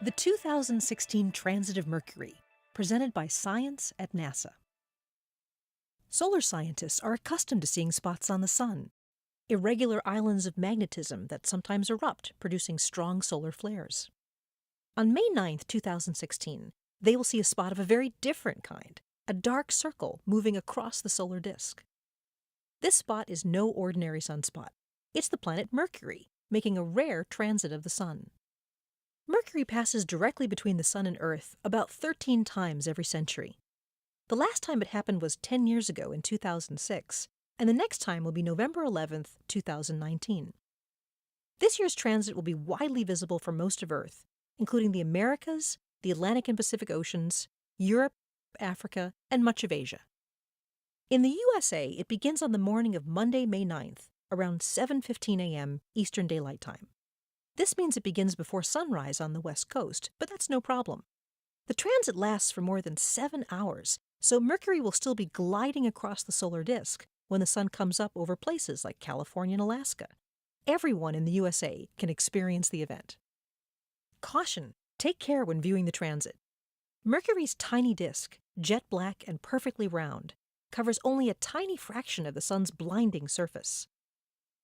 The 2016 Transit of Mercury, presented by Science at NASA. Solar scientists are accustomed to seeing spots on the sun, irregular islands of magnetism that sometimes erupt, producing strong solar flares. On May 9, 2016, they will see a spot of a very different kind, a dark circle moving across the solar disk. This spot is no ordinary sunspot. It's the planet Mercury, making a rare transit of the sun. Mercury passes directly between the Sun and Earth about 13 times every century. The last time it happened was 10 years ago in 2006, and the next time will be November 11, 2019. This year's transit will be widely visible for most of Earth, including the Americas, the Atlantic and Pacific Oceans, Europe, Africa, and much of Asia. In the USA, it begins on the morning of Monday, May 9th, around 7:15 a.m. Eastern Daylight Time. This means it begins before sunrise on the West Coast, but that's no problem. The transit lasts for more than 7 hours, so Mercury will still be gliding across the solar disk when the sun comes up over places like California and Alaska. Everyone in the USA can experience the event. Caution: take care when viewing the transit. Mercury's tiny disk, jet black and perfectly round, covers only a tiny fraction of the sun's blinding surface.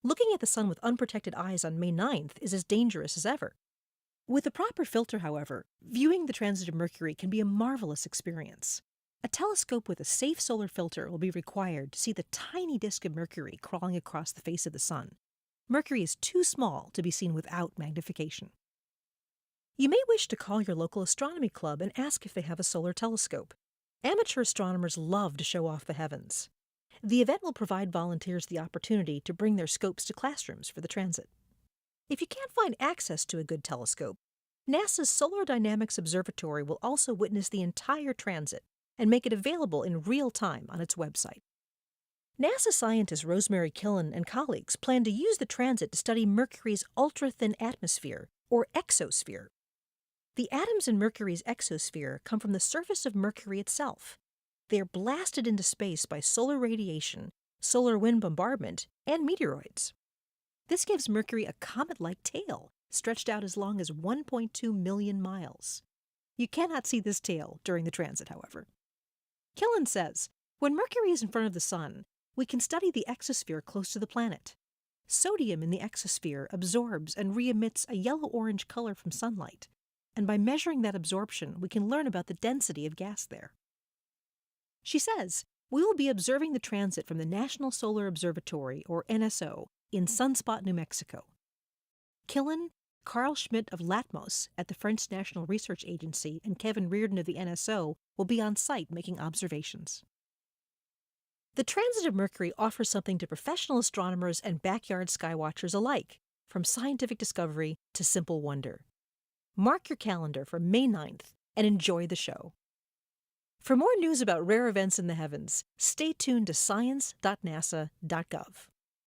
Looking at the sun with unprotected eyes on May 9th is as dangerous as ever. With the proper filter, however, viewing the transit of Mercury can be a marvelous experience. A telescope with a safe solar filter will be required to see the tiny disk of Mercury crawling across the face of the sun. Mercury is too small to be seen without magnification. You may wish to call your local astronomy club and ask if they have a solar telescope. Amateur astronomers love to show off the heavens. The event will provide volunteers the opportunity to bring their scopes to classrooms for the transit. If you can't find access to a good telescope, NASA's Solar Dynamics Observatory will also witness the entire transit and make it available in real time on its website. NASA scientist Rosemary Killen and colleagues plan to use the transit to study Mercury's ultra-thin atmosphere, or exosphere. The atoms in Mercury's exosphere come from the surface of Mercury itself. They are blasted into space by solar radiation, solar wind bombardment, and meteoroids. This gives Mercury a comet-like tail, stretched out as long as 1.2 million miles. You cannot see this tail during the transit, however. Killen says, when Mercury is in front of the Sun, we can study the exosphere close to the planet. Sodium in the exosphere absorbs and re-emits a yellow-orange color from sunlight, and by measuring that absorption, we can learn about the density of gas there. She says, we will be observing the transit from the National Solar Observatory, or NSO, in Sunspot, New Mexico. Killen, Carl Schmidt of LATMOS at the French National Research Agency, and Kevin Reardon of the NSO will be on site making observations. The transit of Mercury offers something to professional astronomers and backyard skywatchers alike, from scientific discovery to simple wonder. Mark your calendar for May 9th and enjoy the show. For more news about rare events in the heavens, stay tuned to science.nasa.gov.